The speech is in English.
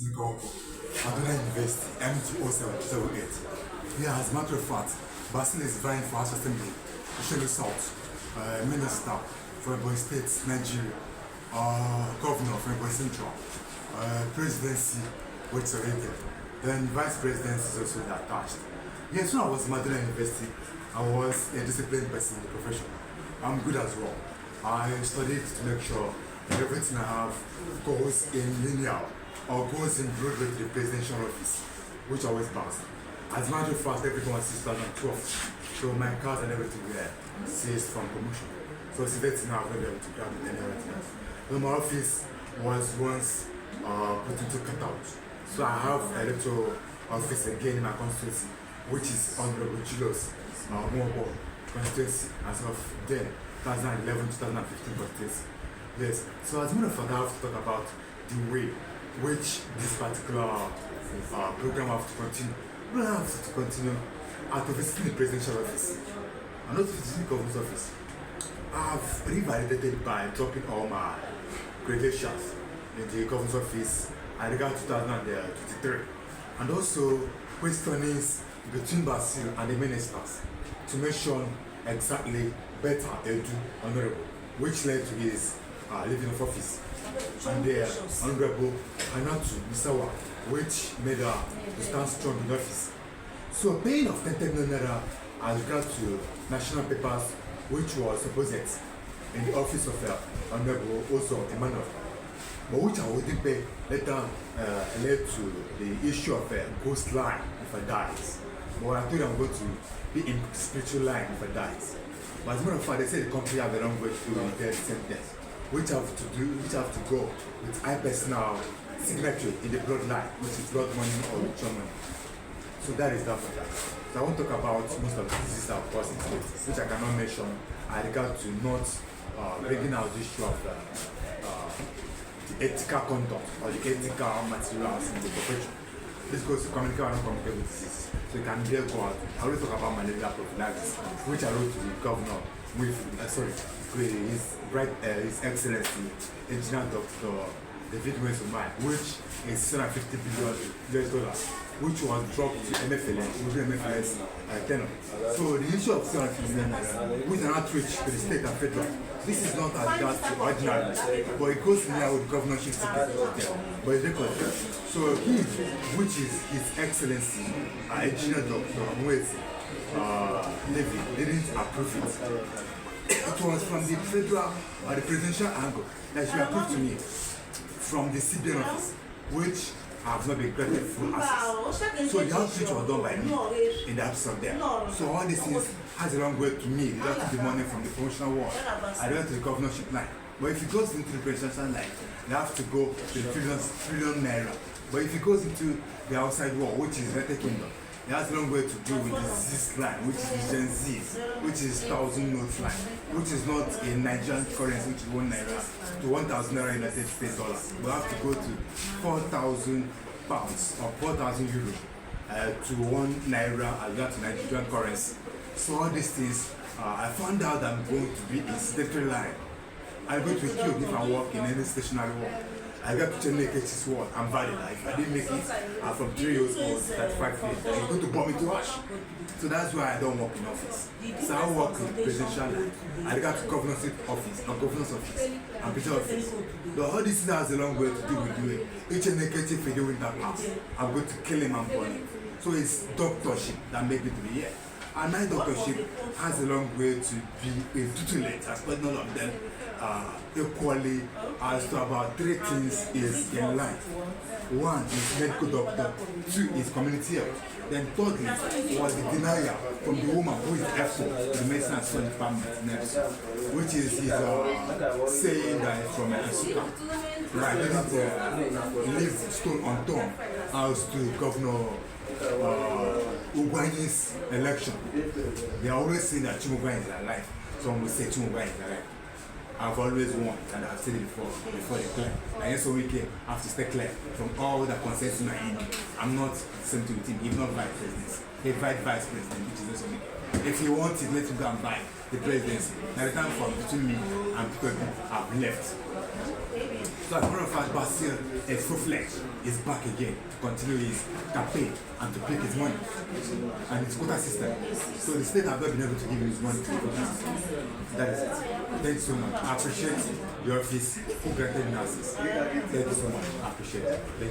Nkonko, Aduna University, M20778. Yeah, as a matter of fact, Basil is vying for House Assembly, Ishelu South, Minister for Ebonyi State, Nigeria, Governor for Ebonyi Central, Presidency, which is already there. Then Vice Presidency is also attached. Yes, when I was in Maduna University, I was a disciplined person in the profession. I'm good as well. I studied to make sure everything I have goes in linear or goes in road with the presidential office, which always passed. As a matter of fact, everything was since 2012. So my cars and everything were seized from promotion. So since then now I've not been able to grab anything else. So my office was once put into cutout. So I have a little office again in my constituency, which is Honorable Julius Mwobo constituency as of then, 2011-2015 constituency. Yes. So as a matter of fact, I have to talk about the way which this particular program have to continue. We don't have to continue after visiting the presidential office and not visiting the governor's office. I've revalidated by dropping all my credentials in the governor's office at regard 2023, and also questionings between Basil and the ministers to mention exactly better Edu Honorable, which led to his leaving of office, and the Honorable Hanatu Misawa, which made her to stand strong in office. So paying of 10 million naira as regards to national papers, which was supposed in the office of the Honorable also Emmanuel, but which I wouldn't pay later led to the issue of a ghost line if I dies. But I told you I'm going to be in spiritual line if I dies. But as a matter of fact, they say the company have a long way to do their sentence, which have to go with I personal signature in the bloodline, which is blood money or ritual money. So that is that for that. So I won't talk about most of the diseases that cause in state, which I cannot mention. I regard to not bringing out the issue of the ethical conduct or the ethical materials in the profession. This goes to communicable and non-communicable disease. So you can there go out. I always talk about malaria prophylaxis, which I wrote to the governor with His Excellency Engineer Dr. David Wesomai, which is $650 billion, which was dropped to MFLN, within MFLN's tenor. So the issue of $650 billion, which is an outreach to the state and federal, this is not as regards to ordinary, but it goes in there with governorship ticket, but it's record. So he, which is His Excellency Engineer Dr. Mwezi Levy, didn't approve it. It was from the federal or the presidential angle that she approved to me from the CBN office, which have not been granted full access. So the outreach was done by me in the absence of them. So all these things has a long way to me. They don't take the money from the promotional ward. I don't to the governorship line. But if it goes into the presidential line, they have to go to the trillion naira. But if it goes into the outside wall, which is United Kingdom, it has a long way to do with this line, which is Gen Z, which is 1,000 notes line, which is not a Nigerian currency, which is 1 naira to 1,000 naira United States dollars. We have to go to 4,000 pounds or 4,000 euros to 1 naira as that Nigerian currency. So all these things, I found out that I'm going to be in sedentary line. I'm going to be killed if I work in any stationary work. I got to make it his word. I'm valid. If I didn't make it, I'm from 3 years old to 35 years. You're going to bomb me to ash. So that's why I don't work in office. So I work in presidential line. I got to governorship office, or governor's office, and presidential office. But all this has a long way to do with doing. Each and negative video in that house, I'm going to kill him and burn him. So it's doctorship that made me to be here. And my doctorship has a long way to be a tutelate, as but none of them equally as to about 3 things is in line. 1 is medical doctor, 2 is community health, then thirdly was the denial from the woman who is EFO, the medicine and social department nurse, which is his saying that from Asuka. I didn't leave stone unturned as to Governor Ugwanyi's election. They are always saying that Chimugwan is alive. Some will say Chimugwan is alive. I've always won, and I've said it before they claim. And yes, so we came, I have to stay clear from all that concerns my enemy. I'm not same to with him, he's not vice president. He's vice president, which is also me. If he wants it, let him go and buy the presidency. Now the time for between me and people have left. So as a matter of fact, Basil is full-fledged. He's back again to continue his campaign and to pick his money. And it's quota system. So the state have not been able to give him his money. That is it. Thank you so much. I appreciate your office who granted me access. Thank you so much. I appreciate it. Thank you.